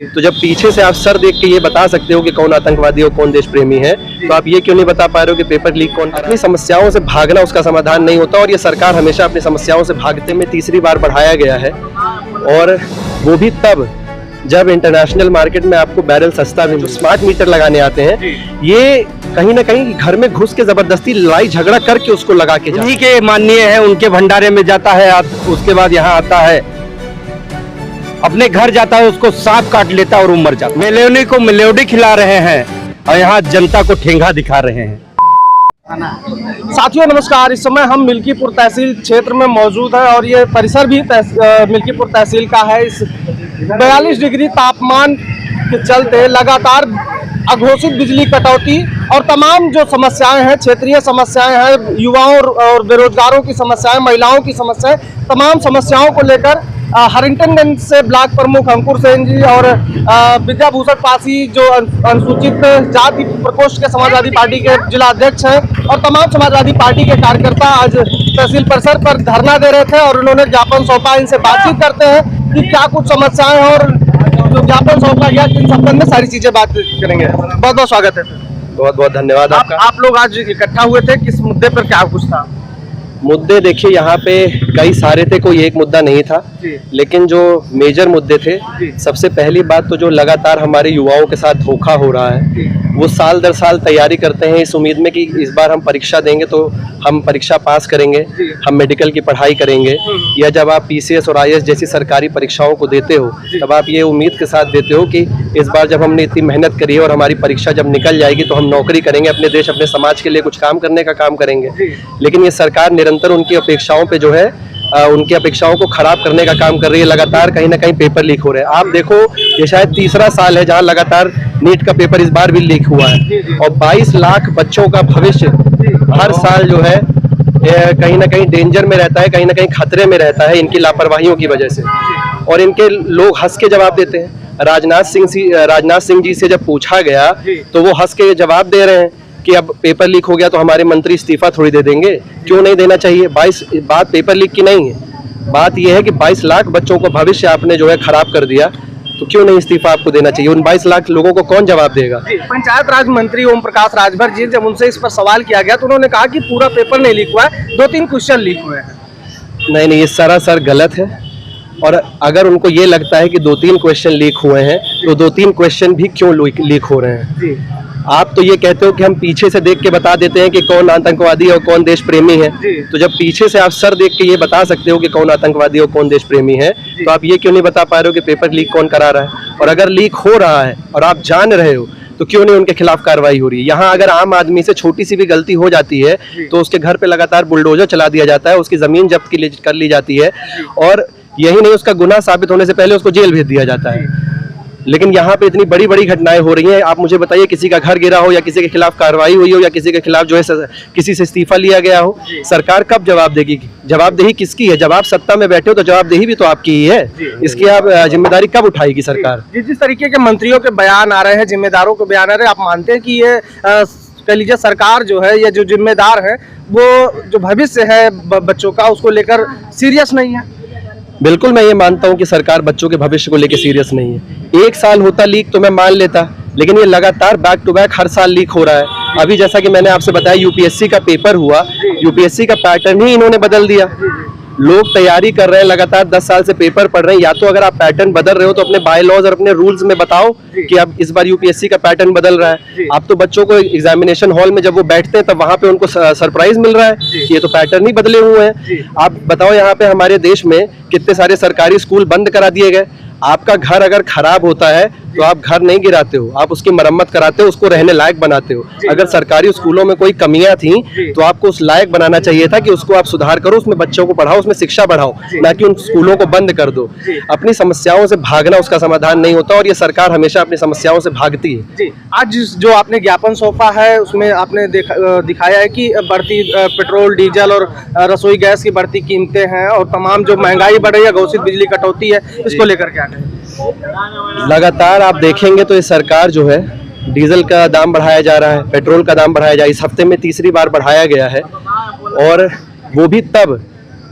तो जब पीछे से आप सर देख के ये बता सकते हो कि कौन आतंकवादी और कौन देश प्रेमी है, तो आप ये क्यों नहीं बता पा रहे हो कि पेपर लीक कौन कर रहा है? अपनी समस्याओं से भागना उसका समाधान नहीं होता, और ये सरकार हमेशा अपनी समस्याओं से भागते में तीसरी बार बढ़ाया गया है, और वो भी तब जब इंटरनेशनल मार्केट में आपको बैरल सस्ता भी। जो स्मार्ट मीटर लगाने आते हैं, ये कहीं ना कहीं घर में घुस के जबरदस्ती लड़ाई झगड़ा करके उसको लगा के उन्हीं के माननीय है, उनके भंडारे में जाता है, उसके बाद यहाँ आता है, अपने घर जाता है, उसको सांप काट लेता है और वो मर जाता है। मेलोडी को मेलोडी खिला रहे हैं और यहाँ जनता को ठेंगा दिखा रहे हैं। साथियों नमस्कार, इस समय हम मिल्कीपुर तहसील क्षेत्र में मौजूद है और ये परिसर भी मिल्कीपुर तहसील का है। इस 42 डिग्री तापमान के चलते लगातार अघोषित बिजली कटौती और तमाम जो समस्याएं हैं, क्षेत्रीय समस्याएं हैं, युवाओं और बेरोजगारों की समस्याएं, महिलाओं की समस्याएं, तमाम समस्याओं को लेकर हरिंटनगंज से ब्लॉक प्रमुख अंकुर सेन जी और विद्याभूषण पासी जो अनुसूचित जाति प्रकोष्ठ के समाजवादी पार्टी के जिला अध्यक्ष हैं और तमाम समाजवादी पार्टी के कार्यकर्ता आज तहसील परिसर पर धरना दे रहे थे और उन्होंने ज्ञापन सौंपा। इनसे बातचीत करते हैं कि क्या कुछ समस्याएं हैं और जो ज्ञापन सौंपा गया इन संबंध में सारी चीजें बात करेंगे। बहुत बहुत स्वागत है। बहुत बहुत धन्यवाद आपका। आप लोग आज इकट्ठा हुए थे, किस मुद्दे पर क्या कुछ था? मुद्दे देखिए, यहाँ पे कई सारे थे, कोई एक मुद्दा नहीं था, लेकिन जो मेजर मुद्दे थे, सबसे पहली बात तो जो लगातार हमारे युवाओं के साथ धोखा हो रहा है, वो साल दर साल तैयारी करते हैं इस उम्मीद में कि इस बार हम परीक्षा देंगे तो हम परीक्षा पास करेंगे, हम मेडिकल की पढ़ाई करेंगे, या जब आप पीसीएस और आईएएस जैसी सरकारी परीक्षाओं को देते हो तब आप ये उम्मीद के साथ देते हो कि इस बार जब हमने इतनी मेहनत करी है और हमारी परीक्षा जब निकल जाएगी तो हम नौकरी करेंगे, अपने देश अपने समाज के लिए कुछ काम करने का काम करेंगे। लेकिन ये सरकार निरंतर उनकी अपेक्षाओं पे जो है उनकी अपेक्षाओं को खराब करने का काम कर रही है। लगातार कहीं ना कहीं पेपर लीक हो रहे हैं। आप देखो, ये शायद तीसरा साल है जहां लगातार नीट का पेपर इस बार भी लीक हुआ है, और 22 लाख बच्चों का भविष्य हर साल जो है कहीं ना कहीं डेंजर में रहता है, कहीं ना कहीं खतरे में रहता है इनकी लापरवाहियों की वजह से। और इनके लोग हंस के जवाब देते हैं। राजनाथ सिंह जी से जब पूछा गया तो वो हंस के जवाब दे रहे हैं कि अब पेपर लीक हो गया तो हमारे मंत्री इस्तीफा थोड़ी दे देंगे। क्यों नहीं देना चाहिए? बात पेपर लीक की नहीं है, बात यह है कि 22 लाख बच्चों का भविष्य आपने जो है खराब कर दिया, तो क्यों नहीं इस्तीफा आपको देना चाहिए? उन 22 लाख लोगों को कौन जवाब देगा? पंचायत राज मंत्री ओम प्रकाश राजभर जी, जब उनसे इस पर सवाल किया गया तो उन्होंने कहा कि पूरा पेपर नहीं लीक हुआ है, 2-3 क्वेश्चन लीक हुए हैं। नहीं, ये सरासर गलत है। और अगर उनको ये लगता है कि 2-3 क्वेश्चन लीक हुए हैं तो 2-3 क्वेश्चन भी क्यों लीक हो रहे हैं? आप तो ये कहते हो कि हम पीछे से देख के बता देते हैं कि कौन आतंकवादी और कौन देश प्रेमी है, तो जब पीछे से आप सर देख के ये बता सकते हो कि कौन आतंकवादी और कौन देश प्रेमी है, तो आप ये क्यों नहीं बता पा रहे हो कि पेपर लीक कौन करा रहा है? और अगर लीक हो रहा है और आप जान रहे हो तो क्यों नहीं उनके खिलाफ कार्रवाई हो रही है? यहाँ अगर आम आदमी से छोटी सी भी गलती हो जाती है तो उसके घर पे लगातार बुलडोजर चला दिया जाता है, उसकी जमीन जब्त कर ली जाती है, और यही नहीं, उसका गुनाह साबित होने से पहले उसको जेल भेज दिया जाता है। लेकिन यहाँ पे इतनी बड़ी बड़ी घटनाएं हो रही हैं। आप मुझे बताइए, किसी का घर गिरा हो या किसी के खिलाफ कार्रवाई हुई हो या किसी के खिलाफ जो है किसी से इस्तीफा लिया गया हो, सरकार कब जवाब देगी? जवाबदेही किसकी है? जब आप सत्ता में बैठे हो तो जवाबदेही भी तो आपकी ही है। इसकी आप जिम्मेदारी कब उठाएगी सरकार? जिस तरीके के मंत्रियों के बयान आ रहे हैं, जिम्मेदारों के बयान आ रहे हैं, आप मानते हैं कि ये कह लीजिए सरकार जो है या जो जिम्मेदार है वो जो भविष्य है बच्चों का उसको लेकर सीरियस नहीं है? बिल्कुल, मैं ये मानता हूँ कि सरकार बच्चों के भविष्य को लेकर सीरियस नहीं है। एक साल होता लीक तो मैं मान लेता, लेकिन ये लगातार बैक टू बैक हर साल लीक हो रहा है। अभी जैसा कि मैंने आपसे बताया, यूपीएससी का पेपर हुआ, यूपीएससी का पैटर्न ही इन्होंने बदल दिया। लोग तैयारी कर रहे हैं, लगातार 10 साल से पेपर पढ़ रहे हैं। या तो अगर आप पैटर्न बदल रहे हो तो अपने बाय लॉज और अपने रूल्स में बताओ कि अब इस बार यूपीएससी का पैटर्न बदल रहा है। आप तो बच्चों को एग्जामिनेशन हॉल में जब वो बैठते हैं तब वहां पे उनको सरप्राइज मिल रहा है कि ये तो पैटर्न ही बदले हुए हैं। आप बताओ, यहाँ पे हमारे देश में कितने सारे सरकारी स्कूल बंद करा दिए गए। आपका घर अगर खराब होता है तो आप घर नहीं गिराते हो, आप उसकी मरम्मत कराते हो, उसको रहने लायक बनाते हो। अगर सरकारी स्कूलों में कोई कमियां थी तो आपको उस लायक बनाना चाहिए था कि उसको आप सुधार करो, उसमें बच्चों को पढ़ाओ, उसमें शिक्षा बढ़ाओ, ना कि उन स्कूलों को बंद कर दो। अपनी समस्याओं से भागना उसका समाधान नहीं होता, और ये सरकार हमेशा अपनी समस्याओं से भागती है। आज जो आपने ज्ञापन सौंपा है उसमें आपने दिखाया है कि बढ़ती पेट्रोल, डीजल और रसोई गैस की बढ़ती कीमतें हैं और तमाम जो महंगाई बढ़ रही है, घोषित बिजली कटौती है, इसको लेकर क्या कहें? लगातार आप देखेंगे तो ये सरकार जो है, डीजल का दाम बढ़ाया जा रहा है, पेट्रोल का दाम बढ़ाया जा रहा है, इस हफ्ते में तीसरी बार बढ़ाया गया है, और वो भी तब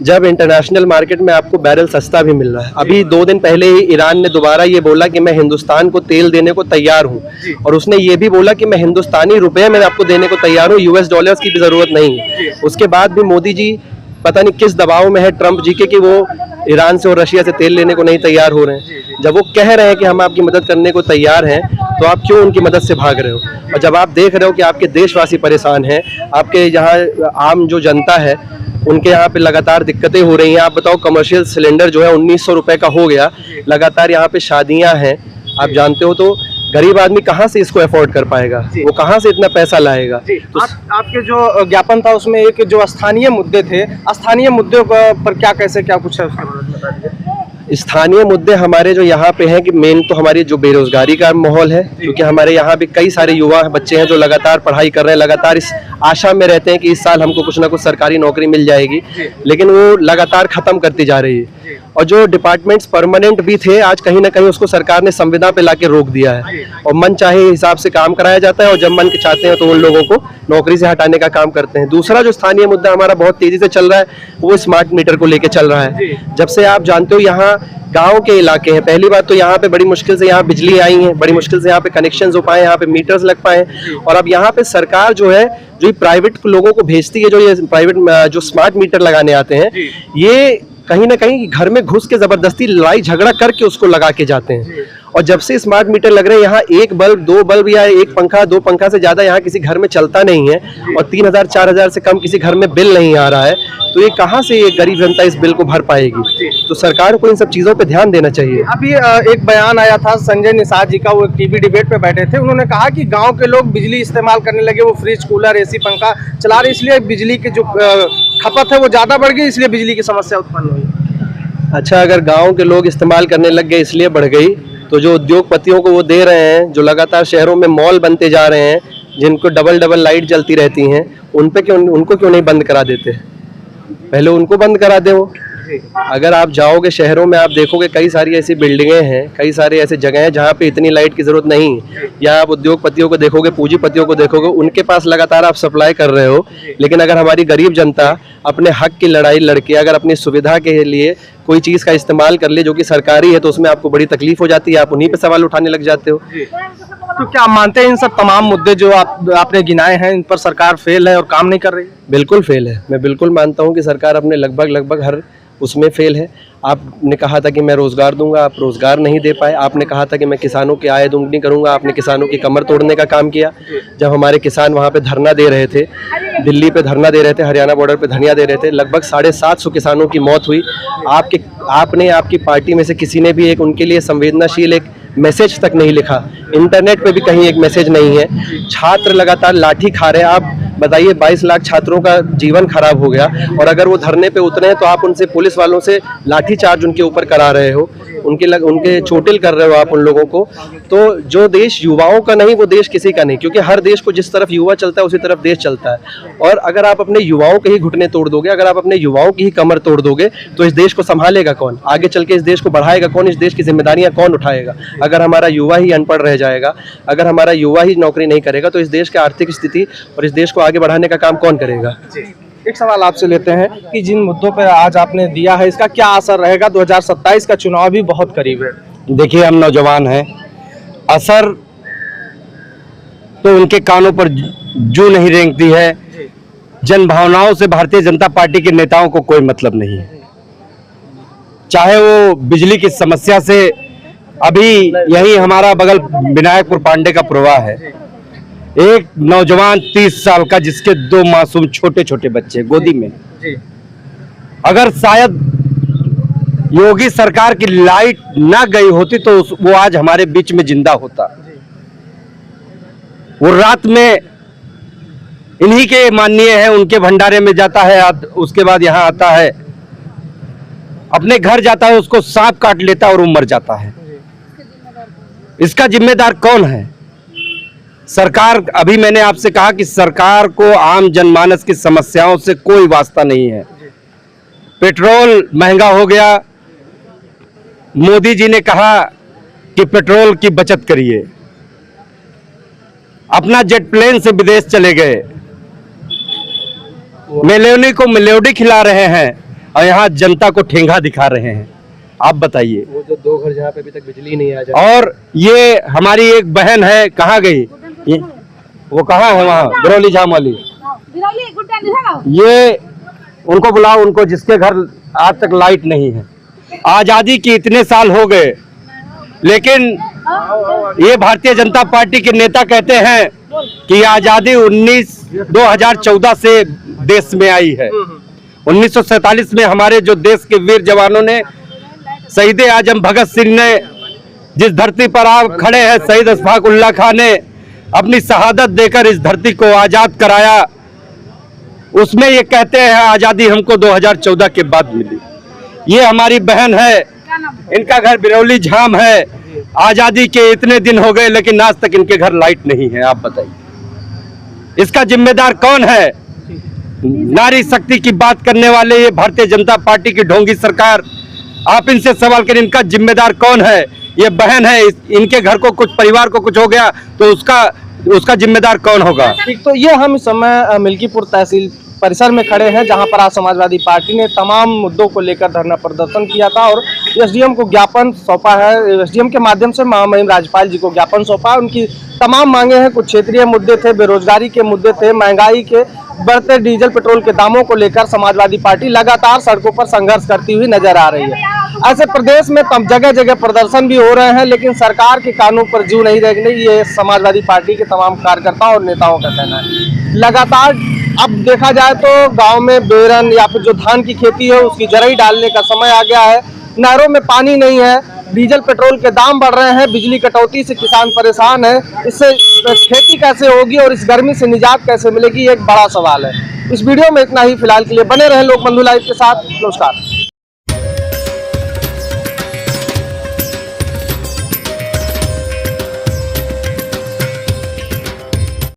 जब इंटरनेशनल मार्केट में आपको बैरल सस्ता भी मिल रहा है। अभी 2 दिन पहले ही ईरान ने दोबारा ये बोला कि मैं हिंदुस्तान को तेल देने को तैयार हूँ, और उसने ये भी बोला कि मैं हिंदुस्तानी रुपए में आपको देने को तैयार हूँ, US डॉलर्स की भी जरूरत नहीं है। उसके बाद भी मोदी जी पता नहीं किस दबाव में है ट्रंप जी के कि वो ईरान से और रशिया से तेल लेने को नहीं तैयार हो रहे हैं। जब वो कह रहे हैं कि हम आपकी मदद करने को तैयार हैं, तो आप क्यों उनकी मदद से भाग रहे हो? और जब आप देख रहे हो कि आपके देशवासी परेशान हैं, आपके यहाँ आम जो जनता है उनके यहाँ पे लगातार दिक्कतें हो रही हैं। आप बताओ, कमर्शियल सिलेंडर जो है 1900 रुपए का हो गया, लगातार यहाँ पे शादियां हैं, आप जानते हो, तो गरीब आदमी कहाँ से इसको अफोर्ड कर पाएगा? वो कहाँ से इतना पैसा लाएगा? तो आपके जो ज्ञापन था उसमें एक जो स्थानीय मुद्दे थे, स्थानीय मुद्दों पर क्या कैसे क्या कुछ है उसके बारे में बता दीजिए। स्थानीय मुद्दे हमारे जो यहाँ पे हैं कि मेन तो हमारी जो बेरोजगारी का माहौल है, क्योंकि हमारे यहाँ भी कई सारे युवा बच्चे हैं जो लगातार पढ़ाई कर रहे हैं, लगातार इस आशा में रहते हैं कि इस साल हमको कुछ ना कुछ सरकारी नौकरी मिल जाएगी, लेकिन वो लगातार खत्म करती जा रही है। और जो डिपार्टमेंट्स परमानेंट भी थे, आज कहीं ना कहीं उसको सरकार ने संविदा पे लाके रोक दिया है, और मन चाहे हिसाब से काम कराया जाता है, और जब मन के चाहते हैं तो उन लोगों को नौकरी से हटाने का काम करते हैं। दूसरा जो स्थानीय मुद्दा हमारा बहुत तेजी से चल रहा है, वो स्मार्ट मीटर को लेके चल रहा है। जब से आप जानते हो यहाँ गांव के इलाके हैं, पहली बात तो यहाँ पे बड़ी मुश्किल से यहाँ बिजली आई है, बड़ी मुश्किल से यहाँ पे कनेक्शन हो पाए, यहाँ पे मीटर्स लग पाए, और अब यहाँ पे सरकार जो है जो प्राइवेट लोगों को भेजती है, जो ये प्राइवेट जो स्मार्ट मीटर लगाने आते हैं, ये कहीं ना कहीं घर में घुस के जबरदस्ती लड़ाई झगड़ा करके उसको लगा के जाते हैं। और जब से स्मार्ट मीटर लग रहे हैं, यहाँ एक बल्ब, 2 बल्ब या एक पंखा, 2 पंखा से ज्यादा यहाँ किसी घर में चलता नहीं है, और 3000-4000 से कम किसी घर में बिल नहीं आ रहा है, तो ये कहाँ से ये गरीब जनता इस बिल को भर पाएगी? तो सरकार को इन सब चीजों पे ध्यान देना चाहिए। अभी एक बयान आया था संजय निषाद जी का, वो टीवी डिबेट पे बैठे थे, उन्होंने कहा कि गांव के लोग बिजली इस्तेमाल करने लगे, वो फ्रिज, कूलर, AC, पंखा चला रहे, इसलिए बिजली की जो खपत है वो ज्यादा बढ़ गई, इसलिए बिजली की समस्या उत्पन्न हुई। अच्छा, अगर गांव के लोग इस्तेमाल करने लग गए इसलिए बढ़ गई, तो जो उद्योगपतियों को वो दे रहे हैं, जो लगातार शहरों में मॉल बनते जा रहे हैं, जिनको डबल लाइट जलती रहती हैं, उनको क्यों नहीं बंद करा देते? पहले उनको बंद करा दे वो। अगर आप जाओगे शहरों में, आप देखोगे कई सारी ऐसी बिल्डिंगें हैं, कई सारे ऐसे जगह हैं जहाँ पे इतनी लाइट की जरूरत नहीं है। या आप उद्योगपतियों को देखोगे, पूंजीपतियों को देखोगे, उनके पास लगातार आप सप्लाई कर रहे हो, लेकिन अगर हमारी गरीब जनता अपने हक की लड़ाई लड़के अगर अपनी सुविधा के लिए कोई चीज़ का इस्तेमाल कर ले जो कि सरकारी है, तो उसमें आपको बड़ी तकलीफ हो जाती है, आप उन्हीं पर सवाल उठाने लग जाते हो। तो क्या आप मानते हैं इन सब तमाम मुद्दे जो आपने गिनाए हैं, इन पर सरकार फेल है और काम नहीं कर रही? बिल्कुल फेल है। मैं बिल्कुल मानता हूँ कि सरकार अपने लगभग हर उसमें फेल है। आपने कहा था कि मैं रोजगार दूंगा, आप रोजगार नहीं दे पाए। आपने कहा था कि मैं किसानों की आय दोगुनी करूंगा, आपने किसानों की कमर तोड़ने का काम किया। जब हमारे किसान वहाँ पे धरना दे रहे थे, दिल्ली पे धरना दे रहे थे, हरियाणा बॉर्डर पे धरना दे रहे थे, लगभग 750 किसानों की मौत हुई। आपने आपकी पार्टी में से किसी ने भी एक उनके लिए संवेदनशील एक मैसेज तक नहीं लिखा। इंटरनेट पे भी कहीं एक मैसेज नहीं है। छात्र लगातार लाठी खा रहे हैं। आप बताइए, 22 लाख छात्रों का जीवन खराब हो गया, और अगर वो धरने पे उतरे हैं तो आप उनसे, पुलिस वालों से लाठी चार्ज उनके ऊपर करा रहे हो, उनके चोटिल कर रहे हो आप उन लोगों को। तो जो देश युवाओं का नहीं, वो देश किसी का नहीं, क्योंकि हर देश को जिस तरफ युवा चलता है उसी तरफ देश चलता है। और अगर आप अपने युवाओं के ही घुटने तोड़ दोगे, अगर आप अपने युवाओं की ही कमर तोड़ दोगे, तो इस देश को संभालेगा कौन? आगे चल के इस देश को बढ़ाएगा कौन? इस देश की जिम्मेदारियां कौन उठाएगा? अगर हमारा युवा ही अनपढ़ रह जाएगा, अगर हमारा युवा ही नौकरी नहीं करेगा, तो इस देश की आर्थिक स्थिति और इस देश को आगे बढ़ाने का काम कौन करेगा? एक सवाल आपसे लेते हैं कि जिन मुद्दों पर आज आपने दिया है, इसका क्या असर रहेगा? 2027 का चुनाव भी बहुत करीब है। देखिए, हम नौजवान हैं, असर तो उनके कानों पर जू नहीं रेंगती है। जन भावनाओं से भारतीय जनता पार्टी के नेताओं को कोई मतलब नहीं है। चाहे वो बिजली की समस्या से, अभी यही हमारा बगल विनायकपुर पांडे का प्रवाह है, एक नौजवान 30 साल का, जिसके 2 मासूम छोटे छोटे बच्चे गोदी में। अगर शायद योगी सरकार की लाइट ना गई होती तो वो आज हमारे बीच में जिंदा होता। वो रात में इन्हीं के माननीय है, उनके भंडारे में जाता है, उसके बाद यहाँ आता है, अपने घर जाता है, उसको सांप काट लेता है और वो मर जाता है। इसका जिम्मेदार कौन है? सरकार। अभी मैंने आपसे कहा कि सरकार को आम जनमानस की समस्याओं से कोई वास्ता नहीं है। पेट्रोल महंगा हो गया, मोदी जी ने कहा कि पेट्रोल की बचत करिए, अपना जेट प्लेन से विदेश चले गए, मेलोनी को मेलोडी खिला रहे हैं, और यहाँ जनता को ठेंगा दिखा रहे हैं। आप बताइए। वो जो 2 घर जहाँ पे अभी तक बिजली नहीं आ जाए, और ये हमारी एक बहन है, कहाँ गई ये? वो कहाँ है? वहाँ बिरौली झाम वाली। ये उनको बुलाओ, उनको जिसके घर आज तक लाइट नहीं है। आजादी के इतने साल हो गए, लेकिन ये भारतीय जनता पार्टी के नेता कहते हैं कि आजादी 2014 से देश में आई है। 1947 में हमारे जो देश के वीर जवानों ने, शहीद आजम भगत सिंह ने जिस धरती पर आप खड़े हैं, शहीद अशफाक उल्लाह खान ने अपनी शहादत देकर इस धरती को आजाद कराया, उसमें ये कहते हैं आजादी हमको 2014 के बाद मिली। ये हमारी बहन है, इनका घर बिरौली झाम है। आजादी के इतने दिन हो गए, लेकिन आज तक इनके घर लाइट नहीं है। आप बताइए, इसका जिम्मेदार कौन है? नारी शक्ति की बात करने वाले ये भारतीय जनता पार्टी की ढोंगी सरकार, आप इनसे सवाल करें, इनका जिम्मेदार कौन है? ये बहन है, इनके घर को कुछ, परिवार को कुछ हो गया तो उसका जिम्मेदार कौन होगा? ठीक, तो ये हम इस समय मिल्कीपुर तहसील परिसर में खड़े हैं, जहां पर आज समाजवादी पार्टी ने तमाम मुद्दों को लेकर धरना प्रदर्शन किया था और एसडीएम को ज्ञापन सौंपा है। एसडीएम के माध्यम से महामहिम राज्यपाल जी को ज्ञापन सौंपा। उनकी तमाम मांगे हैं, कुछ क्षेत्रीय मुद्दे थे, बेरोजगारी के मुद्दे थे, महंगाई के, बढ़ते डीजल पेट्रोल के दामों को लेकर समाजवादी पार्टी लगातार सड़कों पर संघर्ष करती हुई नजर आ रही है। ऐसे प्रदेश में जगह जगह प्रदर्शन भी हो रहे हैं, लेकिन सरकार के कानून पर जीव नहीं रखने, ये समाजवादी पार्टी के तमाम कार्यकर्ताओं और नेताओं का कहना है। लगातार अब देखा जाए तो गांव में बेरन या फिर जो धान की खेती है उसकी जरई डालने का समय आ गया है। नहरों में पानी नहीं है, डीजल पेट्रोल के दाम बढ़ रहे हैं, बिजली कटौती से किसान परेशान है। इससे खेती कैसे होगी और इस गर्मी से निजात कैसे मिलेगी, एक बड़ा सवाल है। इस वीडियो में इतना ही। फिलहाल के लिए बने रहे लोकबंधु लाइव के साथ। नमस्कार।